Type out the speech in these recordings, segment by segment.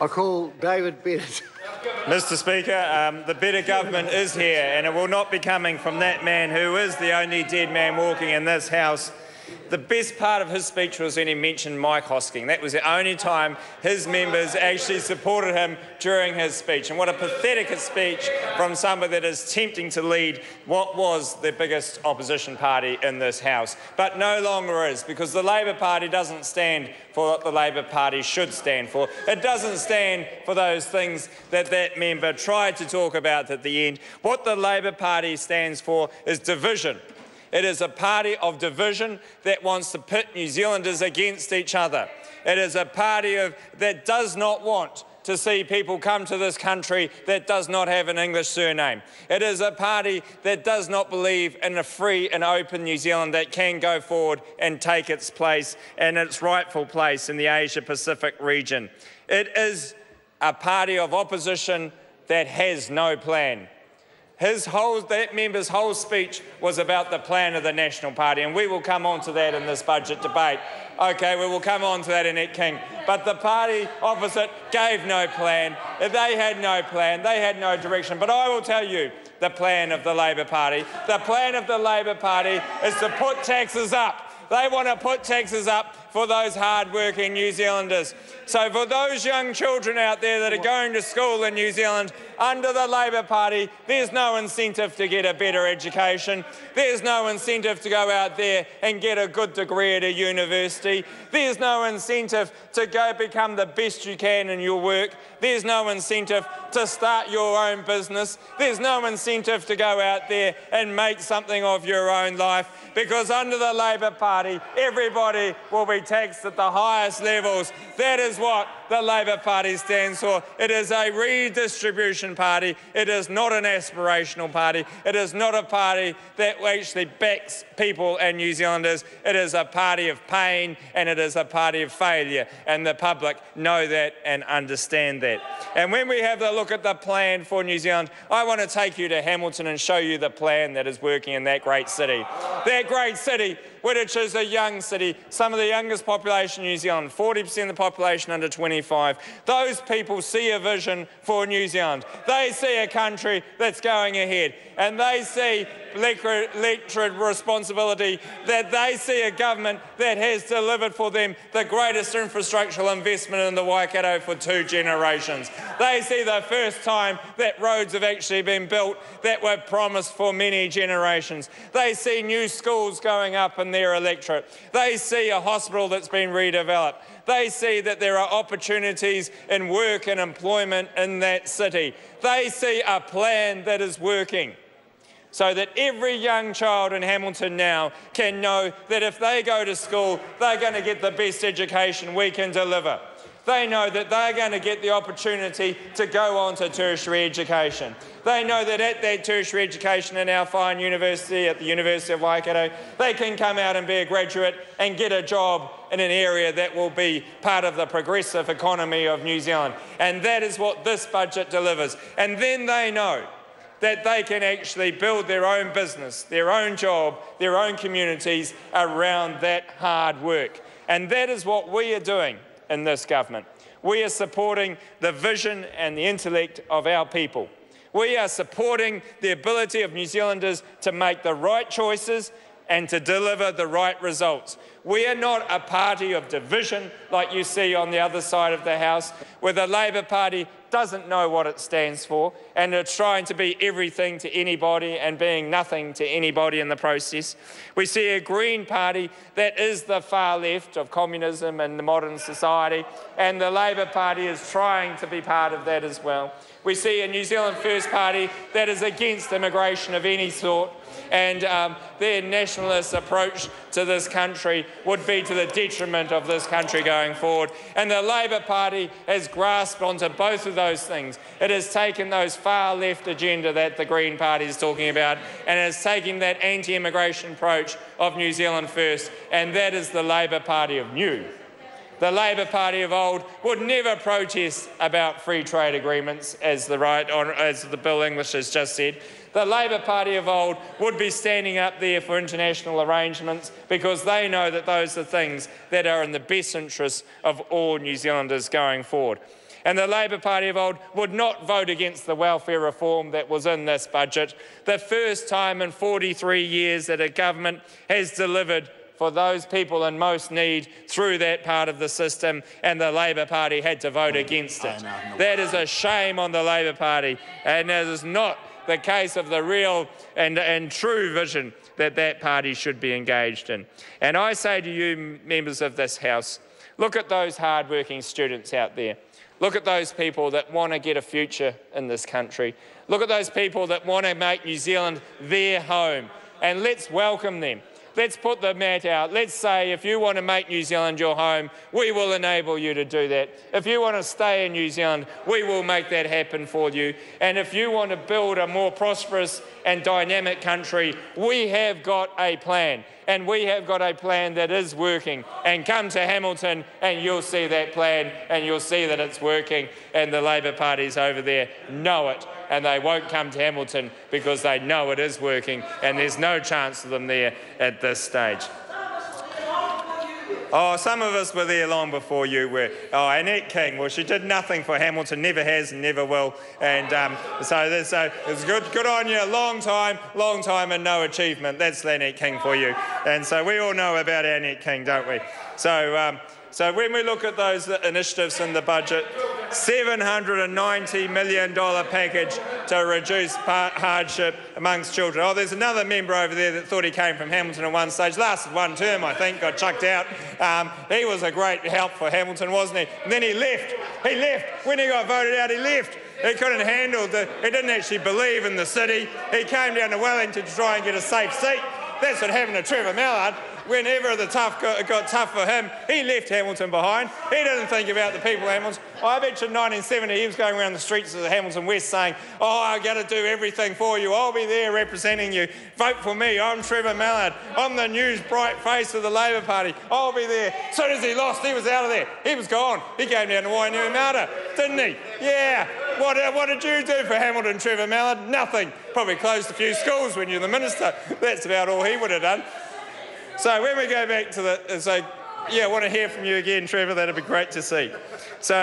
I call David Bennett. Mr Speaker, the better government is here, and it will not be coming from that man who is the only dead man walking in this House. The best part of his speech was when he mentioned Mike Hosking. That was the only time his members actually supported him during his speech. And what a pathetic speech from somebody that is attempting to lead what was the biggest opposition party in this House, but no longer is, because the Labor Party doesn't stand for what the Labor Party should stand for. It doesn't stand for those things that that member tried to talk about at the end. What the Labor Party stands for is division. It is a party of division that wants to pit New Zealanders against each other. It is a party that does not want to see people come to this country that does not have an English surname. It is a party that does not believe in a free and open New Zealand that can go forward and take its place and its rightful place in the Asia-Pacific region. It is a party of opposition that has no plan. That member's whole speech was about the plan of the National Party, and we will come on to that in this budget debate. OK, we will come on to that, Annette King. But the party opposite gave no plan. They had no plan. They had no direction. But I will tell you the plan of the Labor Party. The plan of the Labor Party is to put taxes up. They want to put taxes up for those hard-working New Zealanders. So for those young children out there that are going to school in New Zealand, under the Labor Party, there's no incentive to get a better education. There's no incentive to go out there and get a good degree at a university. There's no incentive to go become the best you can in your work. There's no incentive to start your own business. There's no incentive to go out there and make something of your own life, because under the Labor Party, everybody will be taxed at the highest levels. That is what the Labor Party stands for. It is a redistribution party. It is not an aspirational party. It is not a party that actually backs people and New Zealanders. It is a party of pain, and it is a party of failure, and the public know that and understand that. And when we have a look at the plan for New Zealand, I want to take you to Hamilton and show you the plan that is working in that great city. That great city, which is a young city, some of the youngest population in New Zealand, 40% of the population under 25. Those people see a vision for New Zealand. They see a country that's going ahead, and they see electorate responsibility, that they see a government that has delivered for them the greatest infrastructural investment in the Waikato for 2 generations. They see the first time that roads have actually been built that were promised for many generations. They see new schools going up in their electorate. They see a hospital that's been redeveloped. They see that there are opportunities in work and employment in that city. They see a plan that is working, so that every young child in Hamilton now can know that if they go to school, they're going to get the best education we can deliver. They know that they're going to get the opportunity to go on to tertiary education. They know that at that tertiary education in our fine university, at the University of Waikato, they can come out and be a graduate and get a job in an area that will be part of the progressive economy of New Zealand. And that is what this budget delivers. And then they know that they can actually build their own business, their own job, their own communities around that hard work. And that is what we are doing in this government. We are supporting the vision and the intellect of our people. We are supporting the ability of New Zealanders to make the right choices and to deliver the right results. We are not a party of division like you see on the other side of the House, where the Labor Party doesn't know what it stands for and it's trying to be everything to anybody and being nothing to anybody in the process. We see a Green Party that is the far left of communism and the modern society, and the Labor Party is trying to be part of that as well. We see a New Zealand First Party that is against immigration of any sort, and their nationalist approach to this country would be to the detriment of this country going forward. And the Labor Party has grasped onto both of those things. It has taken those far left agenda that the Green Party is talking about, and it has taken that anti-immigration approach of New Zealand First, and that is the Labor Party of New. The Labor Party of old would never protest about free trade agreements, as the Bill English has just said. The Labor Party of old would be standing up there for international arrangements because they know that those are things that are in the best interests of all New Zealanders going forward. And the Labor Party of old would not vote against the welfare reform that was in this budget, the first time in 43 years that a government has delivered for those people in most need through that part of the system, and the Labor Party had to vote against it. That is a shame on the Labor Party, and that is not the case of the real and true vision that that party should be engaged in. And I say to you, members of this House, look at those hard-working students out there. Look at those people that want to get a future in this country. Look at those people that want to make New Zealand their home, and let's welcome them. Let's put the mat out. Let's say, if you want to make New Zealand your home, we will enable you to do that. If you want to stay in New Zealand, we will make that happen for you. And if you want to build a more prosperous and dynamic country, we have got a plan. And we have got a plan that is working. And come to Hamilton and you'll see that plan and you'll see that it's working. And the Labor parties over there know it. And they won't come to Hamilton because they know it is working and there's no chance of them there at this stage. Oh, some of us were there long before you were. Oh, Annette King, well, she did nothing for Hamilton, never has and never will. And so it's good on you, long time and no achievement. That's Annette King for you. And so we all know about Annette King, don't we? So when we look at those initiatives in the budget, $790 million package to reduce hardship amongst children. Oh, there's another member over there that thought he came from Hamilton at one stage, lasted one term, I think, got chucked out. He was a great help for Hamilton, wasn't he? And then he left. When he got voted out, he left. He couldn't handle he didn't actually believe in the city. He came down to Wellington to try and get a safe seat. That's what happened to Trevor Mallard. Whenever the tough got tough for him, he left Hamilton behind. He didn't think about the people of Hamilton. I bet you in 1970 he was going around the streets of Hamilton West saying, oh, I've got to do everything for you. I'll be there representing you. Vote for me. I'm Trevor Mallard. I'm the new bright face of the Labor Party. I'll be there. As soon as he lost, he was out of there. He was gone. He came down to Wainuiomata, didn't he? Yeah. What did you do for Hamilton, Trevor Mallard? Nothing. Probably closed a few schools when you were the minister. That's about all he would have done. So when we go back to I want to hear from you again, Trevor. That'd be great to see. So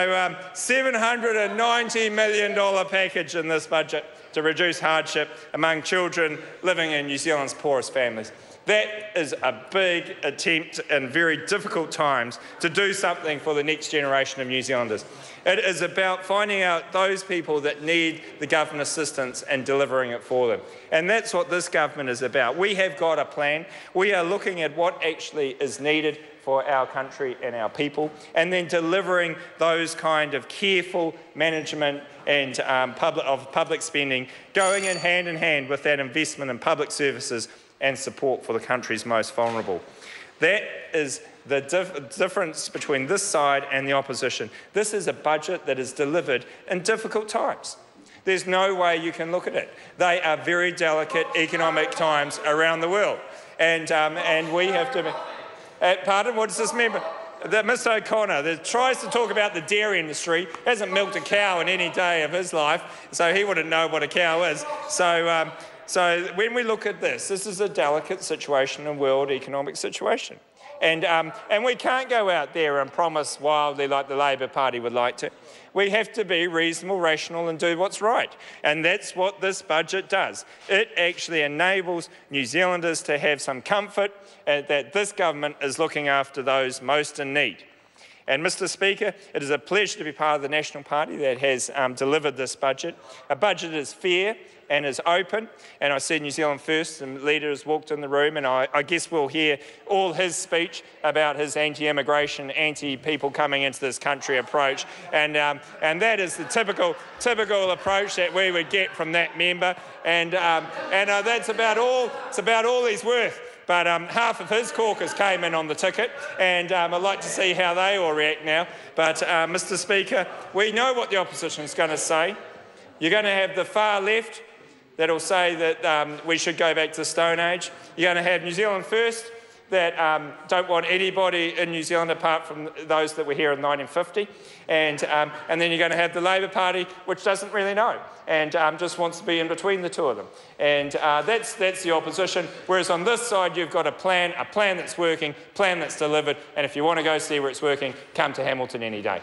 $790 million package in this budget to reduce hardship among children living in New Zealand's poorest families. That is a big attempt in very difficult times to do something for the next generation of New Zealanders. It is about finding out those people that need the government assistance and delivering it for them. And that's what this government is about. We have got a plan. We are looking at what actually is needed for our country and our people, and then delivering those kind of careful management and public spending, going in hand with that investment in public services and support for the country's most vulnerable. That is the difference between this side and the opposition. This is a budget that is delivered in difficult times. There's no way you can look at it. They are very delicate economic times around the world. And we have to... pardon, what does this mean? That Mr O'Connor that tries to talk about the dairy industry, hasn't milked a cow in any day of his life, so he wouldn't know what a cow is. So when we look at this is a delicate situation, a world economic situation. And we can't go out there and promise wildly like the Labor Party would like to. We have to be reasonable, rational and do what's right. And that's what this budget does. It actually enables New Zealanders to have some comfort that this government is looking after those most in need. And Mr Speaker, it is a pleasure to be part of the National Party that has delivered this budget. A budget that is fair and is open, and I see New Zealand First and leaders walked in the room, and I guess we'll hear all his speech about his anti-immigration, anti-people coming into this country approach, and that is the typical approach that we would get from that member, and that's about all he's worth. But half of his caucus came in on the ticket, and I'd like to see how they all react now. But, Mr Speaker, we know what the opposition is going to say. You're going to have the far left that'll say that we should go back to the Stone Age. You're going to have New Zealand First that don't want anybody in New Zealand apart from those that were here in 1950. And then you're going to have the Labour Party, which doesn't really know and just wants to be in between the two of them. And that's the opposition. Whereas on this side, you've got a plan that's working, plan that's delivered. And if you want to go see where it's working, come to Hamilton any day.